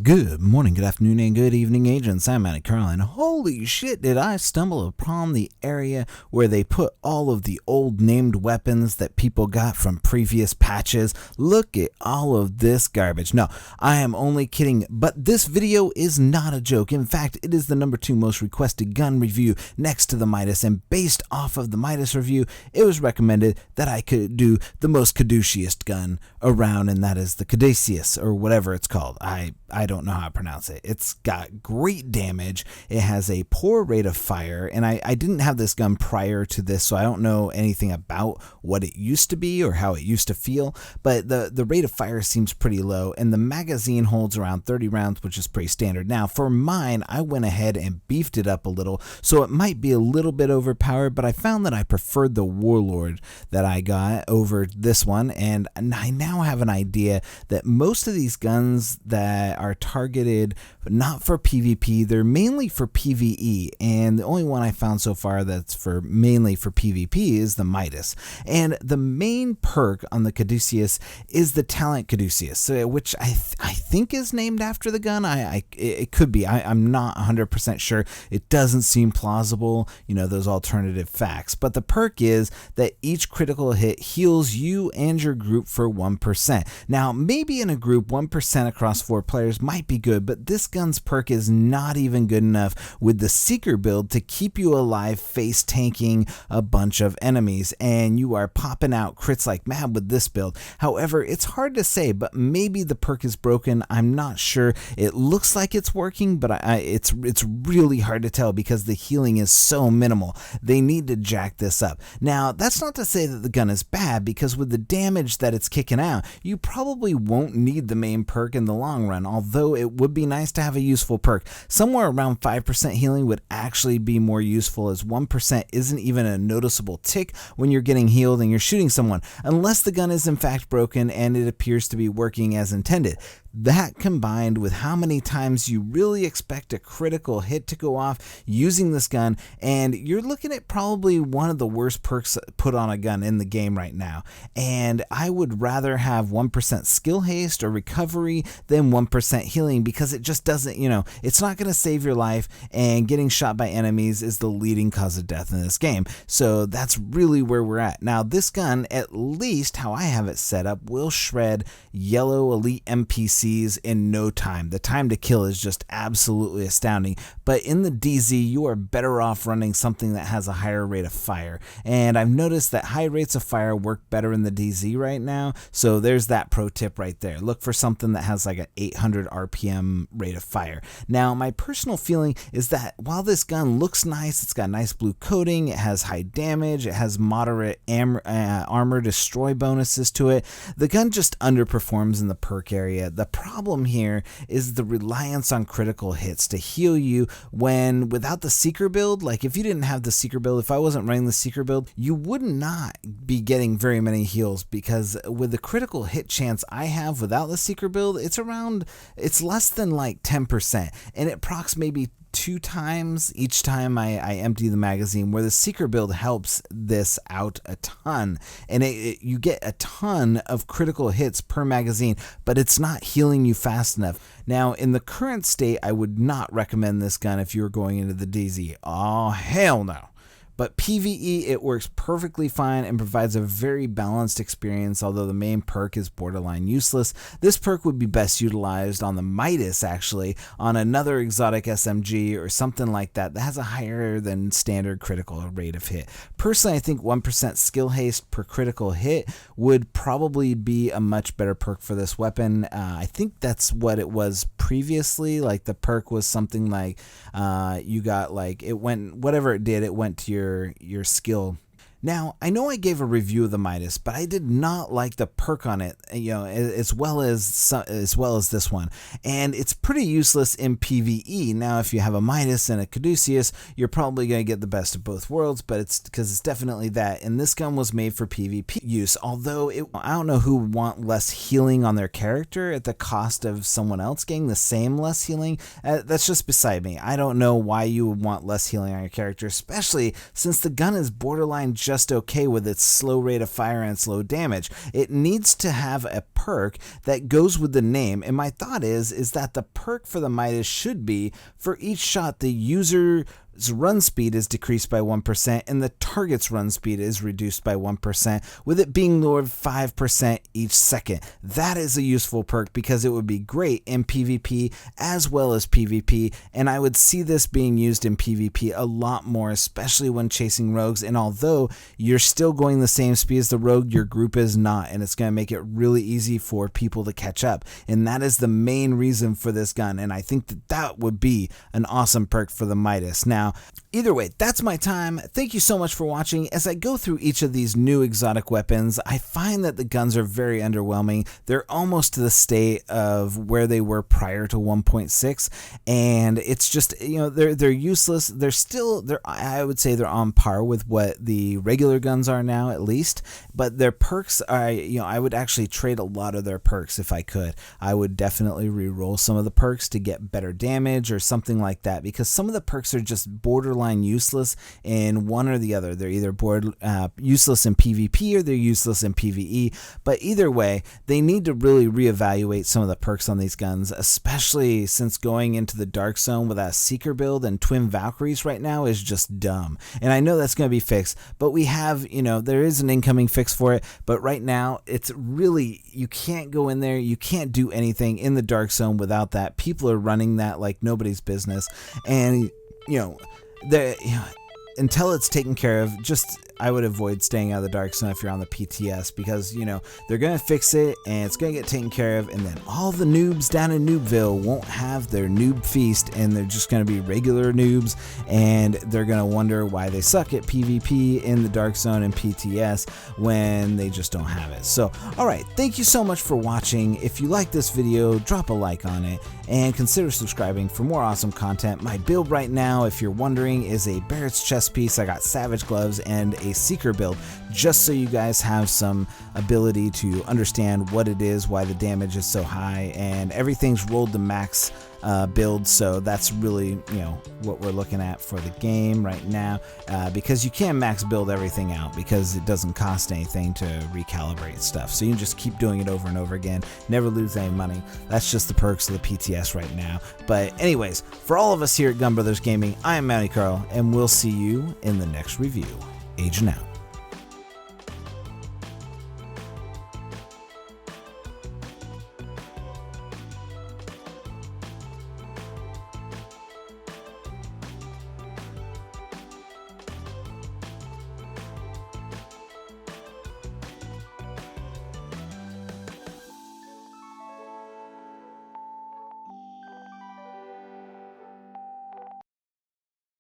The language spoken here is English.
Good morning, good afternoon, and good evening, agents. I'm Matty Carl, and holy shit, did I stumble upon the area where they put all of the old named weapons that people got from previous patches. Look at all of this garbage. No, I am only kidding, but this video is not a joke. In fact, it is the #2 most requested gun review next to the Midas, and based off of the Midas review, it was recommended that I could do the most Caduceus gun around, and that is the Caduceus, or whatever it's called. I don't know how to pronounce it. It's got great damage. It has a poor rate of fire, and I didn't have this gun prior to this, so I don't know anything about what it used to be or how it used to feel, but the rate of fire seems pretty low, and the magazine holds around 30 rounds, which is pretty standard. Now, for mine, I went ahead and beefed it up a little, so it might be a little bit overpowered, but I found that I preferred the Warlord that I got over this one, and I now have an idea that most of these guns that are targeted not for PvP, they're mainly for PvE, and the only one I found so far that's mainly for PvP is the Midas. And the main perk on the Caduceus is the Talent Caduceus, which I think is named after the gun. It could be. I'm not 100% sure. It doesn't seem plausible, those alternative facts. But the perk is that each critical hit heals you and your group for 1%. Now, maybe in a group, 1% across 4 players might be good, but this gun's perk is not even good enough with the Seeker build to keep you alive face tanking a bunch of enemies, and you are popping out crits like mad with this build. However, it's hard to say, but maybe the perk is broken. I'm not sure. It looks like it's working, but it's really hard to tell because the healing is so minimal. They need to jack this up. Now, that's not to say that the gun is bad, because with the damage that it's kicking out, you probably won't need the main perk in the long run, although it would be nice to have a useful perk. Somewhere around 5% healing would actually be more useful, as 1% isn't even a noticeable tick when you're getting healed and you're shooting someone, unless the gun is in fact broken and it appears to be working as intended. That, combined with how many times you really expect a critical hit to go off using this gun, and you're looking at probably one of the worst perks put on a gun in the game right now. And I would rather have 1% skill haste or recovery than 1% healing, because it just doesn't, it's not going to save your life, and getting shot by enemies is the leading cause of death in this game. So that's really where we're at. Now, this gun, at least how I have it set up, will shred yellow elite NPCs in no time. The time to kill is just absolutely astounding. But in the DZ, you are better off running something that has a higher rate of fire. And I've noticed that high rates of fire work better in the DZ right now. So there's that pro tip right there. Look for something that has like an 800 RPM rate of fire. Now, my personal feeling is that while this gun looks nice, it's got nice blue coating, it has high damage, it has moderate armor destroy bonuses to it, the gun just underperforms in the perk area. The problem here is the reliance on critical hits to heal you, when without the Seeker build, like if you didn't have the Seeker build, if I wasn't running the Seeker build, you would not be getting very many heals, because with the critical hit chance I have without the Seeker build, it's less than like 10%, and it procs maybe 2 times each time I empty the magazine, where the Seeker build helps this out a ton, and you get a ton of critical hits per magazine, but it's not healing you fast enough. Now, in the current state, I would not recommend this gun if you were going into the DZ. Oh, hell no. But PvE, it works perfectly fine and provides a very balanced experience, although the main perk is borderline useless. This perk would be best utilized on the Midas, actually, on another exotic SMG or something like that has a higher than standard critical rate of hit. Personally, I think 1% skill haste per critical hit would probably be a much better perk for this weapon. I think that's what it was previously. Like, the perk was something like you got like, it went, whatever it did, it went to your skill. Now, I know I gave a review of the Midas, but I did not like the perk on it, as well as this one, and it's pretty useless in PvE. Now, if you have a Midas and a Caduceus, you're probably going to get the best of both worlds, but it's because it's definitely that, and this gun was made for PvP use, although I don't know who would want less healing on their character at the cost of someone else getting the same less healing. That's just beside me. I don't know why you would want less healing on your character, especially since the gun is borderline just just okay with its slow rate of fire and slow damage. It needs to have a perk that goes with the name, and my thought is that the perk for the Midas should be, for each shot the user's run speed is decreased by 1% and the target's run speed is reduced by 1%, with it being lowered 5% each second. That is a useful perk because it would be great in PvP as well as PvP, and I would see this being used in PvP a lot more, especially when chasing rogues. And although you're still going the same speed as the rogue, your group is not, and it's going to make it really easy for people to catch up, and that is the main reason for this gun, and I think that would be an awesome perk for the Midas. Now, either way, that's my time. Thank you so much for watching. As I go through each of these new exotic weapons, I find that the guns are very underwhelming. They're almost to the state of where they were prior to 1.6, and it's just, you know, they're useless. I would say they're on par with what the regular guns are now, at least, but their perks are, you know, I would actually trade a lot of their perks if I could. I would definitely re-roll some of the perks to get better damage or something like that, because some of the perks are just borderline useless in one or the other. They're either useless in PvP or they're useless in PvE, but either way, they need to really reevaluate some of the perks on these guns, especially since going into the Dark Zone with a Seeker build and Twin Valkyries right now is just dumb. And I know that's going to be fixed, but we have, you know, there is an incoming fix for it, but right now it's really, you can't go in there, you can't do anything in the Dark Zone without that. People are running that like nobody's business, and you know, until it's taken care of, I would avoid staying out of the Dark Zone if you're on the PTS, because, you know, they're going to fix it and it's going to get taken care of, and then all the noobs down in Noobville won't have their noob feast, and they're just going to be regular noobs, and they're going to wonder why they suck at PvP in the Dark Zone and PTS when they just don't have it. So, alright, thank you so much for watching. If you like this video, drop a like on it, and consider subscribing for more awesome content. My build right now, if you're wondering, is a Barrett's chest piece. I got Savage Gloves and a Seeker build, just so you guys have some ability to understand what it is, why the damage is so high, and everything's rolled to max build, so that's really, you know, what we're looking at for the game right now, because you can max build everything out because it doesn't cost anything to recalibrate stuff, so you can just keep doing it over and over again, never lose any money. That's just the perks of the PTS right now. But anyways, for all of us here at Gun Brothers Gaming, I am Mounty Carl, and we'll see you in the next review. Agent out.